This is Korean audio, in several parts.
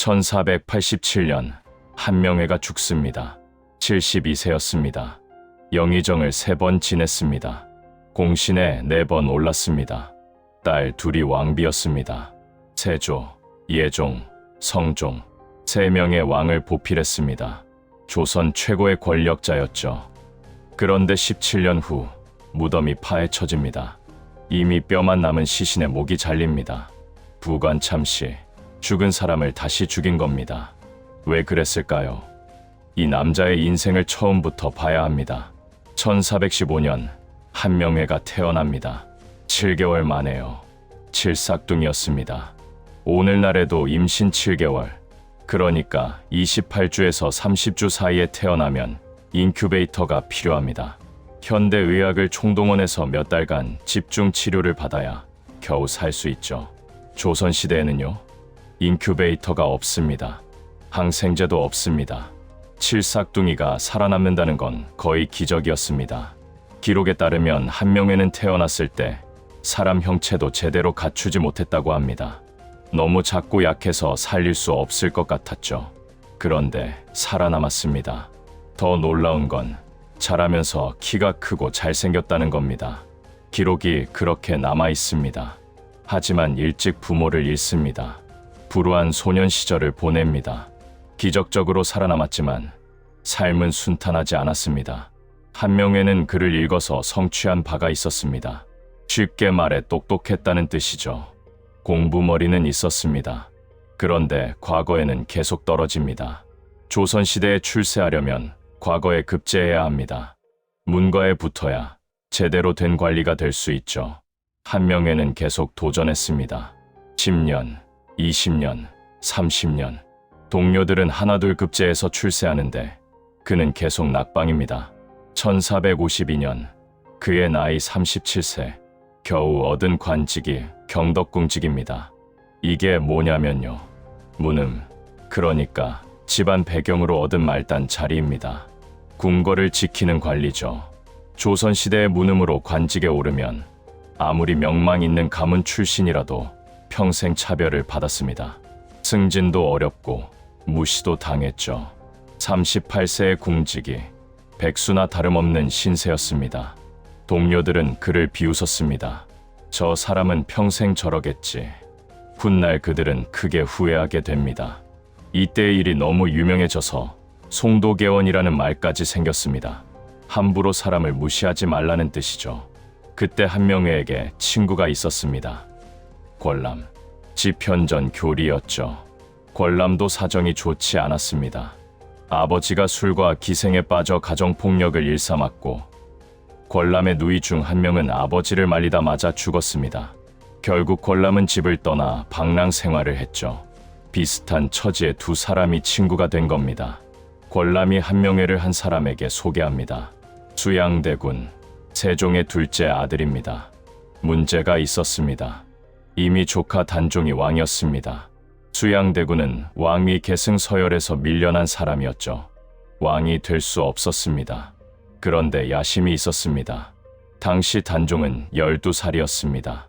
1487년 한명회가 죽습니다. 72세였습니다. 영의정을 3번 지냈습니다. 공신에 4번 올랐습니다. 딸 둘이 왕비였습니다. 세조, 예종, 성종 3명의 왕을 보필했습니다. 조선 최고의 권력자였죠. 그런데 17년 후 무덤이 파헤쳐집니다. 이미 뼈만 남은 시신의 목이 잘립니다. 부관 참씨, 죽은 사람을 다시 죽인 겁니다. 왜 그랬을까요? 이 남자의 인생을 처음부터 봐야 합니다. 1415년 한명회가 태어납니다. 7개월 만에요. 칠삭둥이였습니다. 오늘날에도 임신 7개월, 그러니까 28주에서 30주 사이에 태어나면 인큐베이터가 필요합니다. 현대의학을 총동원해서 몇 달간 집중 치료를 받아야 겨우 살 수 있죠. 조선시대에는요, 인큐베이터가 없습니다. 항생제도 없습니다. 칠삭둥이가 살아남는다는 건 거의 기적이었습니다. 기록에 따르면 한명회는 태어났을 때 사람 형체도 제대로 갖추지 못했다고 합니다. 너무 작고 약해서 살릴 수 없을 것 같았죠. 그런데 살아남았습니다. 더 놀라운 건 자라면서 키가 크고 잘생겼다는 겁니다. 기록이 그렇게 남아 있습니다. 하지만 일찍 부모를 잃습니다. 불우한 소년 시절을 보냅니다. 기적적으로 살아남았지만 삶은 순탄하지 않았습니다. 한명회는 글을 읽어서 성취한 바가 있었습니다. 쉽게 말해 똑똑했다는 뜻이죠. 공부머리는 있었습니다. 그런데 과거에는 계속 떨어집니다. 조선시대에 출세하려면 과거에 급제해야 합니다. 문과에 붙어야 제대로 된 관리가 될 수 있죠. 한명회는 계속 도전했습니다. 10년, 20년, 30년. 동료들은 하나둘 급제해서 출세하는데 그는 계속 낙방입니다. 1452년 그의 나이 37세, 겨우 얻은 관직이 경덕궁직입니다. 이게 뭐냐면요, 문음, 그러니까 집안 배경으로 얻은 말단 자리입니다. 궁궐을 지키는 관리죠. 조선시대의 문음으로 관직에 오르면 아무리 명망 있는 가문 출신이라도 평생 차별을 받았습니다. 승진도 어렵고 무시도 당했죠. 38세의 궁직이 백수나 다름없는 신세였습니다. 동료들은 그를 비웃었습니다. 저 사람은 평생 저러겠지. 훗날 그들은 크게 후회하게 됩니다. 이때의 일이 너무 유명해져서 송도개원이라는 말까지 생겼습니다. 함부로 사람을 무시하지 말라는 뜻이죠. 그때 한명회에게 친구가 있었습니다. 권람, 집현전 교리였죠. 권람도 사정이 좋지 않았습니다. 아버지가 술과 기생에 빠져 가정폭력을 일삼았고 권람의 누이 중 한 명은 아버지를 말리다 맞아 죽었습니다. 결국 권람은 집을 떠나 방랑 생활을 했죠. 비슷한 처지의 두 사람이 친구가 된 겁니다. 권람이 한명회를 한 사람에게 소개합니다. 수양대군, 세종의 둘째 아들입니다. 문제가 있었습니다. 이미 조카 단종이 왕이었습니다. 수양대군은 왕위 계승 서열에서 밀려난 사람이었죠. 왕이 될 수 없었습니다. 그런데 야심이 있었습니다. 당시 단종은 12살이었습니다.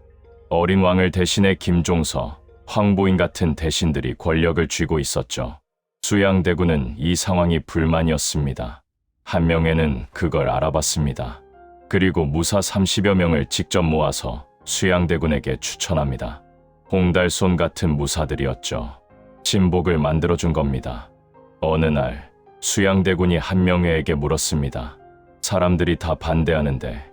어린 왕을 대신해 김종서, 황보인 같은 대신들이 권력을 쥐고 있었죠. 수양대군은 이 상황이 불만이었습니다. 한명회는 그걸 알아봤습니다. 그리고 무사 30여 명을 직접 모아서 수양대군에게 추천합니다. 홍달손 같은 무사들이었죠. 친복을 만들어준 겁니다. 어느 날 수양대군이 한명회에게 물었습니다. 사람들이 다 반대하는데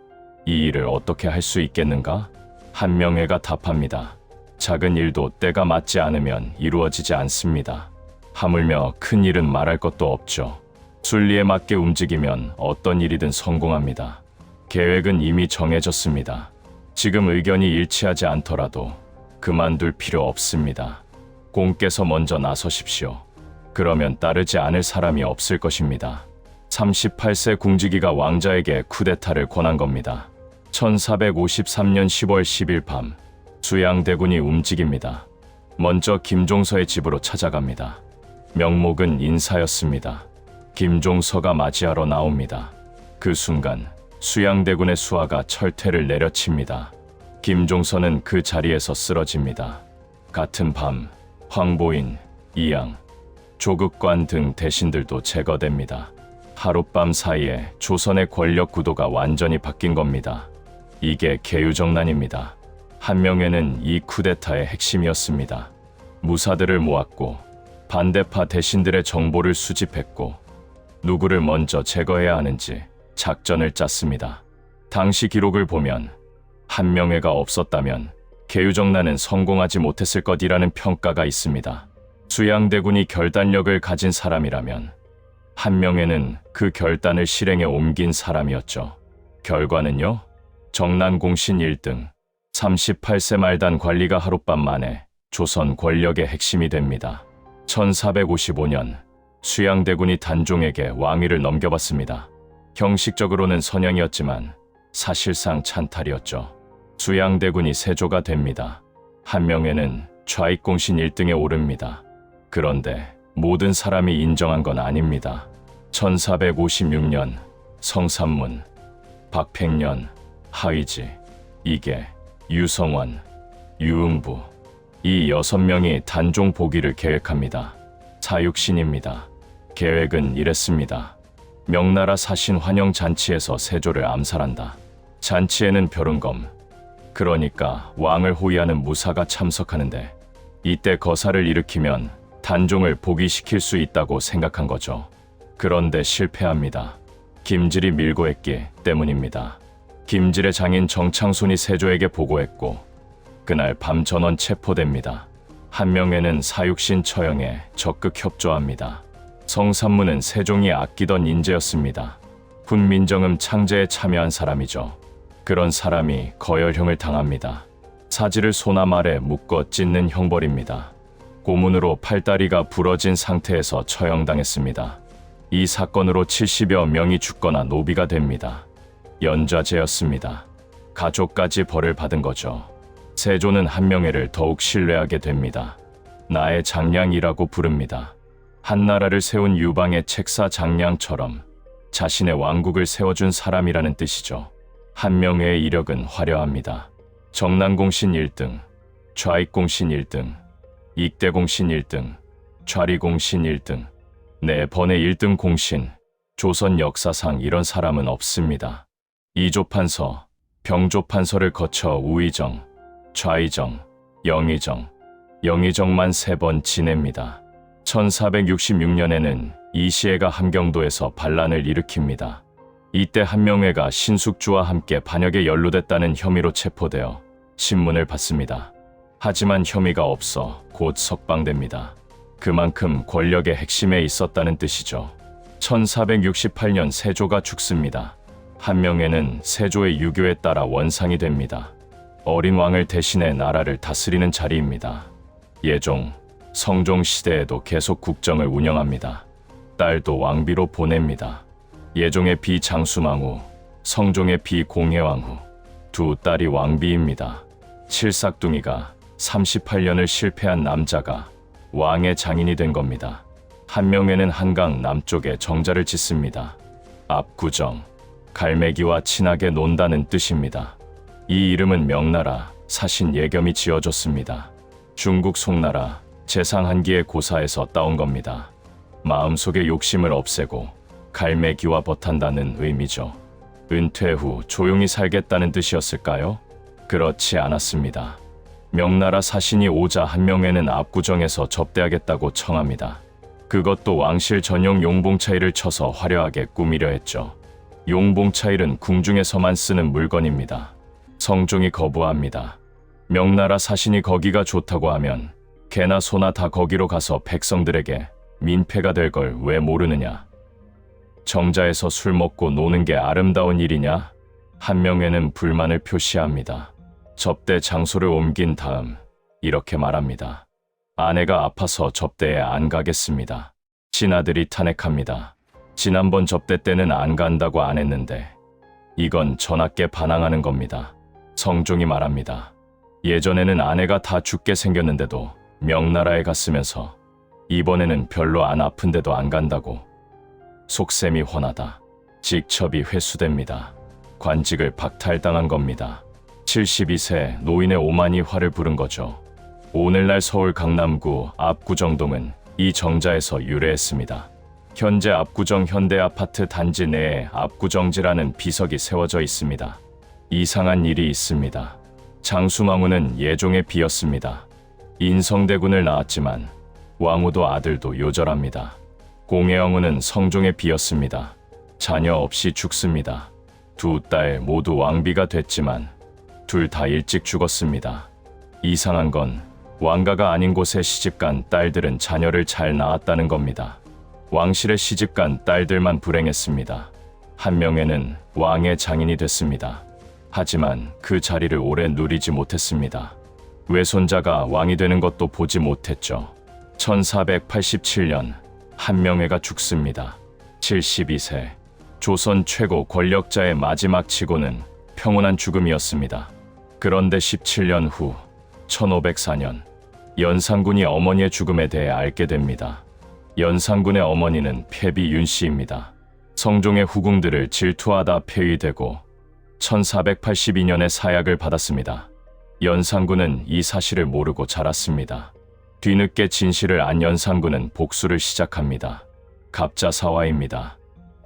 이 일을 어떻게 할 수 있겠는가? 한명회가 답합니다. 작은 일도 때가 맞지 않으면 이루어지지 않습니다. 하물며 큰 일은 말할 것도 없죠. 순리에 맞게 움직이면 어떤 일이든 성공합니다. 계획은 이미 정해졌습니다. 지금 의견이 일치하지 않더라도 그만둘 필요 없습니다. 공께서 먼저 나서십시오. 그러면 따르지 않을 사람이 없을 것입니다. 38세 궁지기가 왕자에게 쿠데타를 권한 겁니다. 1453년 10월 10일 밤 수양대군이 움직입니다. 먼저 김종서의 집으로 찾아갑니다. 명목은 인사였습니다. 김종서가 맞이하러 나옵니다. 그 순간 수양대군의 수하가 철퇴를 내려칩니다. 김종서는 그 자리에서 쓰러집니다. 같은 밤 황보인, 이양, 조국관 등 대신들도 제거됩니다. 하룻밤 사이에 조선의 권력 구도가 완전히 바뀐 겁니다. 이게 개유정난입니다. 한명회는 이 쿠데타의 핵심이었습니다. 무사들을 모았고 반대파 대신들의 정보를 수집했고 누구를 먼저 제거해야 하는지 작전을 짰습니다. 당시 기록을 보면 한명회가 없었다면 개유정난은 성공하지 못했을 것이라는 평가가 있습니다. 수양대군이 결단력을 가진 사람이라면 한명회는 그 결단을 실행에 옮긴 사람이었죠. 결과는요? 정난공신 1등, 38세 말단 관리가 하룻밤 만에 조선 권력의 핵심이 됩니다. 1455년 수양대군이 단종에게 왕위를 넘겨받습니다. 형식적으로는 선양이었지만 사실상 찬탈이었죠. 수양대군이 세조가 됩니다. 한명회는 좌익공신 1등에 오릅니다. 그런데 모든 사람이 인정한 건 아닙니다. 1456년 성삼문, 박팽년, 하의지, 이계, 유성원, 유응부 이 6명이 단종 복위를 계획합니다. 사육신입니다. 계획은 이랬습니다. 명나라 사신 환영 잔치에서 세조를 암살한다. 잔치에는 벼른검, 그러니까 왕을 호위하는 무사가 참석하는데 이때 거사를 일으키면 단종을 복위시킬 수 있다고 생각한 거죠. 그런데 실패합니다. 김질이 밀고 했기 때문입니다. 김질의 장인 정창손이 세조에게 보고했고 그날 밤 전원 체포됩니다. 한명회는 사육신 처형에 적극 협조합니다. 성삼문은 세종이 아끼던 인재였습니다. 훈민정음 창제에 참여한 사람이죠. 그런 사람이 거열형을 당합니다. 사지를 소나 말에 묶어 찢는 형벌입니다. 고문으로 팔다리가 부러진 상태에서 처형당했습니다. 이 사건으로 70여 명이 죽거나 노비가 됩니다. 연좌제였습니다. 가족까지 벌을 받은 거죠. 세조는 한명회를 더욱 신뢰하게 됩니다. 나의 장량이라고 부릅니다. 한나라를 세운 유방의 책사 장량처럼 자신의 왕국을 세워준 사람이라는 뜻이죠. 한명회의 이력은 화려합니다. 정난공신 1등, 좌익공신 1등, 익대공신 1등, 좌리공신 1등, 4번의 1등 공신, 조선 역사상 이런 사람은 없습니다. 이조판서, 병조판서를 거쳐 우의정, 좌의정, 영의정, 영의정만 3번 지냅니다. 1466년에는 이시애가 함경도에서 반란을 일으킵니다. 이때 한명회가 신숙주와 함께 반역에 연루됐다는 혐의로 체포되어 신문을 받습니다. 하지만 혐의가 없어 곧 석방됩니다. 그만큼 권력의 핵심에 있었다는 뜻이죠. 1468년 세조가 죽습니다. 한명회는 세조의 유교에 따라 원상이 됩니다. 어린 왕을 대신해 나라를 다스리는 자리입니다. 예종, 성종 시대에도 계속 국정을 운영합니다. 딸도 왕비로 보냅니다. 예종의 비 장수망후, 성종의 비 공해왕후, 두 딸이 왕비입니다. 칠삭둥이가 38년을 실패한 남자가 왕의 장인이 된 겁니다. 한명회는 한강 남쪽에 정자를 짓습니다. 압구정, 갈매기와 친하게 논다는 뜻입니다. 이 이름은 명나라 사신 예겸이 지어줬습니다. 중국 송나라 재상 한기의 고사에서 따온 겁니다. 마음속의 욕심을 없애고 갈매기와 버탄다는 의미죠. 은퇴 후 조용히 살겠다는 뜻이었을까요? 그렇지 않았습니다. 명나라 사신이 오자 한명회는 압구정에서 접대하겠다고 청합니다. 그것도 왕실 전용 용봉차일을 쳐서 화려하게 꾸미려 했죠. 용봉차일은 궁중에서만 쓰는 물건입니다. 성종이 거부합니다. 명나라 사신이 거기가 좋다고 하면 개나 소나 다 거기로 가서 백성들에게 민폐가 될 걸 왜 모르느냐? 정자에서 술 먹고 노는 게 아름다운 일이냐? 한명회는 불만을 표시합니다. 접대 장소를 옮긴 다음 이렇게 말합니다. 아내가 아파서 접대에 안 가겠습니다. 친아들이 탄핵합니다. 지난번 접대 때는 안 간다고 안 했는데 이건 전하께 반항하는 겁니다. 성종이 말합니다. 예전에는 아내가 다 죽게 생겼는데도 명나라에 갔으면서 이번에는 별로 안 아픈데도 안 간다고. 속셈이 훤하다. 직첩이 회수됩니다. 관직을 박탈당한 겁니다. 72세 노인의 오만이 화를 부른 거죠. 오늘날 서울 강남구 압구정동은 이 정자에서 유래했습니다. 현재 압구정 현대아파트 단지 내에 압구정지라는 비석이 세워져 있습니다. 이상한 일이 있습니다. 장수망우는 예종의 비였습니다. 인성대군을 낳았지만 왕후도 아들도 요절합니다. 공혜영우는 성종의 비였습니다. 자녀 없이 죽습니다. 두 딸 모두 왕비가 됐지만 둘 다 일찍 죽었습니다. 이상한 건 왕가가 아닌 곳에 시집간 딸들은 자녀를 잘 낳았다는 겁니다. 왕실에 시집간 딸들만 불행했습니다. 한 명에는 왕의 장인이 됐습니다. 하지만 그 자리를 오래 누리지 못했습니다. 외손자가 왕이 되는 것도 보지 못했죠. 1487년 한명회가 죽습니다. 72세. 조선 최고 권력자의 마지막 치고는 평온한 죽음이었습니다. 그런데 17년 후 1504년 연산군이 어머니의 죽음에 대해 알게 됩니다. 연산군의 어머니는 패비 윤씨입니다. 성종의 후궁들을 질투하다 폐위되고 1482년에 사약을 받았습니다. 연산군은 이 사실을 모르고 자랐습니다. 뒤늦게 진실을 안 연산군은 복수를 시작합니다. 갑자사화입니다.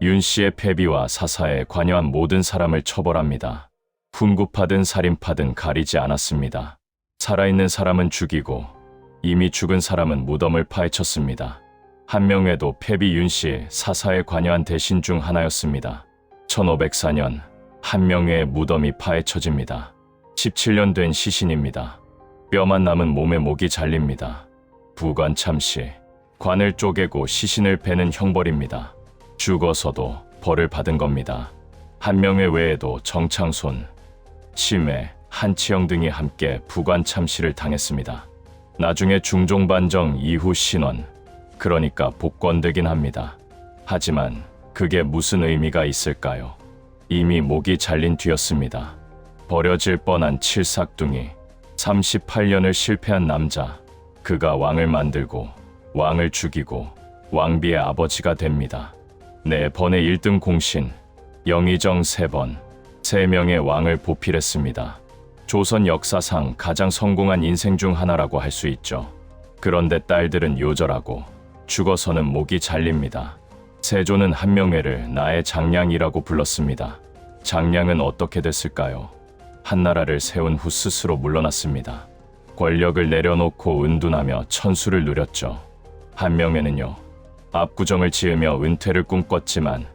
윤씨의 패비와 사사에 관여한 모든 사람을 처벌합니다. 훈구파든 살인파든 가리지 않았습니다. 살아있는 사람은 죽이고 이미 죽은 사람은 무덤을 파헤쳤습니다. 한명회도 패비 윤씨의 사사에 관여한 대신 중 하나였습니다. 1504년 한명회의 무덤이 파헤쳐집니다. 17년 된 시신입니다. 뼈만 남은 몸에 목이 잘립니다. 부관 참시, 관을 쪼개고 시신을 베는 형벌입니다. 죽어서도 벌을 받은 겁니다. 한명회 외에도 정창손, 심해, 한치영 등이 함께 부관 참시를 당했습니다. 나중에 중종반정 이후 신원, 그러니까 복권되긴 합니다. 하지만 그게 무슨 의미가 있을까요? 이미 목이 잘린 뒤였습니다. 버려질 뻔한 칠삭둥이, 38년을 실패한 남자, 그가 왕을 만들고 왕을 죽이고 왕비의 아버지가 됩니다. 4번의 1등 공신, 영의정 3번, 3명의 왕을 보필했습니다. 조선 역사상 가장 성공한 인생 중 하나라고 할 수 있죠. 그런데 딸들은 요절하고 죽어서는 목이 잘립니다. 세조는 한명회를 나의 장량이라고 불렀습니다. 장량은 어떻게 됐을까요? 한나라를 세운 후 스스로 물러났습니다. 권력을 내려놓고 은둔하며 천수를 누렸죠. 한명회는요, 압구정을 지으며 은퇴를 꿈꿨지만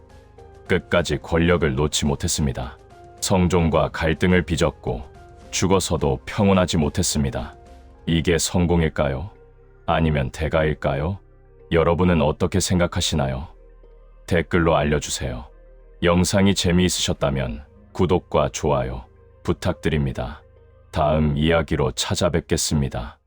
끝까지 권력을 놓지 못했습니다. 성종과 갈등을 빚었고 죽어서도 평온하지 못했습니다. 이게 성공일까요? 아니면 대가일까요? 여러분은 어떻게 생각하시나요? 댓글로 알려주세요. 영상이 재미있으셨다면 구독과 좋아요 부탁드립니다. 다음 이야기로 찾아뵙겠습니다.